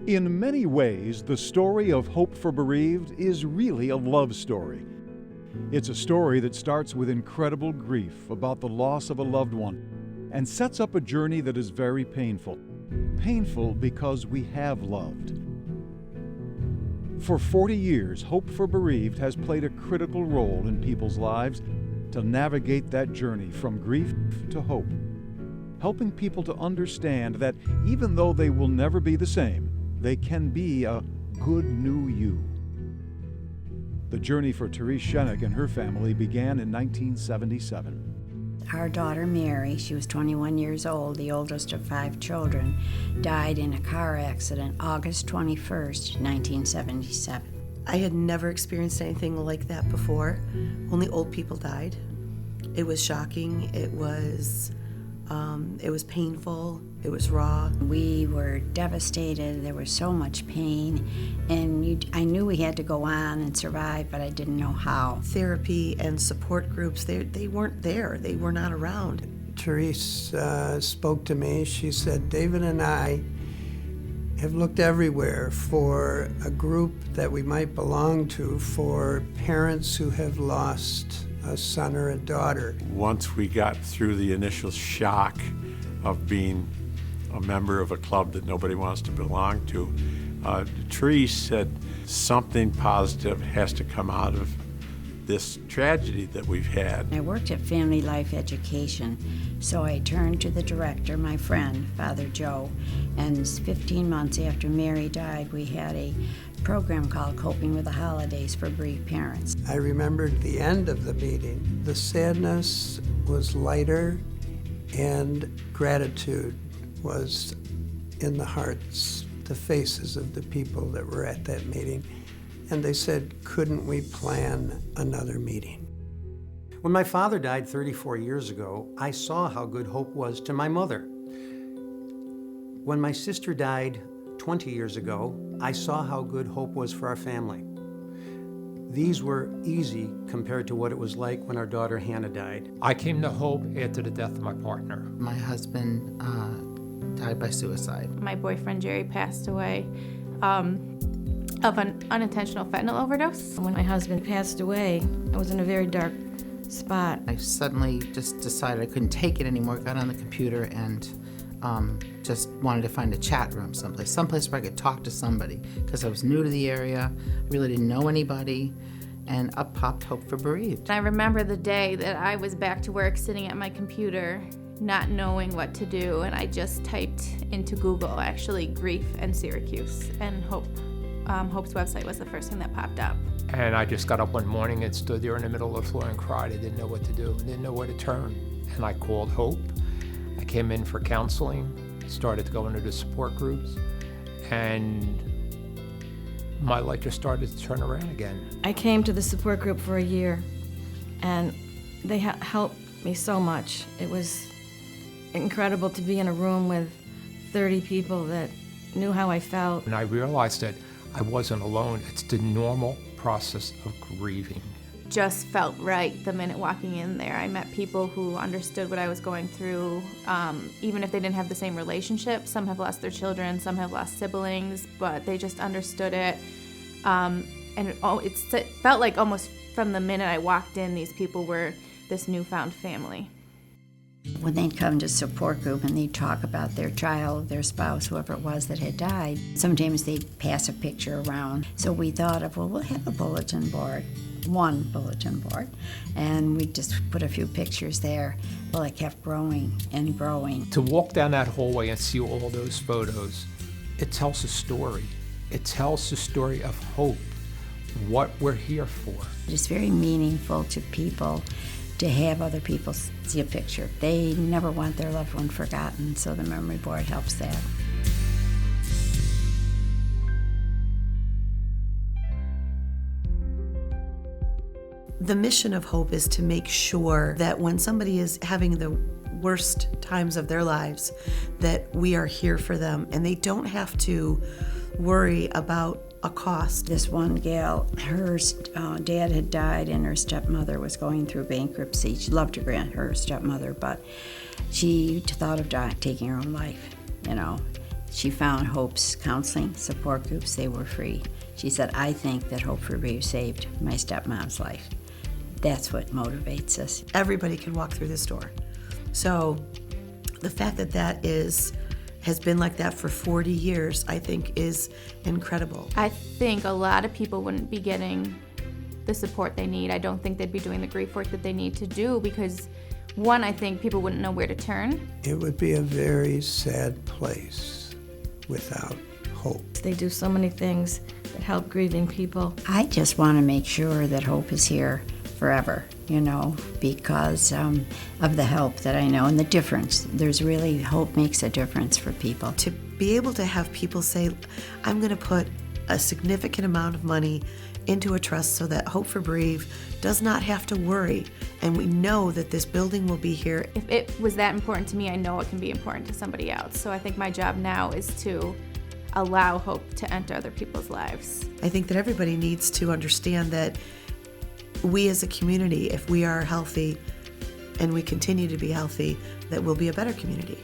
In many ways, the story of Hope for Bereaved is really a love story. It's a story that starts with incredible grief about the loss of a loved one and sets up a journey that is very painful. Painful because we have loved. For 40 years, Hope for Bereaved has played a critical role in people's lives to navigate that journey from grief to hope, helping people to understand that even though they will never be the same, they can be a good new you. The journey for Therese Schoeneck and her family began in 1977. Our daughter Mary, she was 21 years old, the oldest of 5 children, died in a car accident August 21st, 1977. I had never experienced anything like that before. Only old people died. It was shocking. It was painful. It was raw. We were devastated. There was so much pain, and I knew we had to go on and survive, but I didn't know how. Therapy and support groups, they weren't there. They were not around. Therese spoke to me. She said, David and I have looked everywhere for a group that we might belong to for parents who have lost a son or a daughter. Once we got through the initial shock of being a member of a club that nobody wants to belong to, Therese said something positive has to come out of this tragedy that we've had. I worked at Family Life Education, so I turned to the director, my friend, Father Joe, and 15 months after Mary died, we had a program called Coping with the Holidays for bereaved parents. I remembered the end of the meeting. The sadness was lighter, and gratitude was in the hearts, the faces of the people that were at that meeting. And they said, couldn't we plan another meeting? When my father died 34 years ago, I saw how good hope was to my mother. When my sister died 20 years ago, I saw how good hope was for our family. These were easy compared to what it was like when our daughter Hannah died. I came to hope after the death of my partner. My husband died by suicide. My boyfriend Jerry passed away of an unintentional fentanyl overdose. When my husband passed away, I was in a very dark spot. I suddenly just decided I couldn't take it anymore, got on the computer and just wanted to find a chat room someplace where I could talk to somebody, because I was new to the area, really didn't know anybody, and up popped Hope for Bereaved. I remember the day that I was back to work sitting at my computer, not knowing what to do, and I just typed into Google, actually, grief and Syracuse, and Hope's website was the first thing that popped up. And I just got up one morning and stood there in the middle of the floor and cried. I didn't know what to do, didn't know where to turn. And I called Hope. I came in for counseling, started to go into the support groups, and my life just started to turn around again. I came to the support group for a year, and they helped me so much. It was incredible to be in a room with 30 people that knew how I felt. And I realized that I wasn't alone. It's the normal process of grieving. Just felt right the minute walking in there. I met people who understood what I was going through, even if they didn't have the same relationship. Some have lost their children, some have lost siblings, but they just understood it. And it felt like almost from the minute I walked in, these people were this newfound family. When they'd come to support group and they'd talk about their child, their spouse, whoever it was that had died, sometimes they'd pass a picture around. So we thought of, well, we'll have a bulletin board, one bulletin board, and we just put a few pictures there. Well, it kept growing and growing. To walk down that hallway and see all those photos, it tells a story. It tells the story of hope, what we're here for. It's very meaningful to people to have other people see a picture. They never want their loved one forgotten, so the memory board helps that. The mission of Hope is to make sure that when somebody is having the worst times of their lives, that we are here for them and they don't have to worry about a cost. This one gal, her dad had died and her stepmother was going through bankruptcy. She loved her stepmother, but she thought of taking her own life, you know. She found Hope's counseling support groups. They were free. She said, I think that Hope for Bereaved saved my stepmom's life. That's what motivates us. Everybody can walk through this door. So the fact that has been like that for 40 years, I think is incredible. I think a lot of people wouldn't be getting the support they need. I don't think they'd be doing the grief work that they need to do because, one, I think people wouldn't know where to turn. It would be a very sad place without hope. They do so many things that help grieving people. I just want to make sure that Hope is here forever, because of the help that I know and the difference. Hope makes a difference for people. To be able to have people say, I'm going to put a significant amount of money into a trust so that Hope for Bereaved does not have to worry, and we know that this building will be here. If it was that important to me, I know it can be important to somebody else. So I think my job now is to allow hope to enter other people's lives. I think that everybody needs to understand that we as a community, if we are healthy and we continue to be healthy, that we'll be a better community.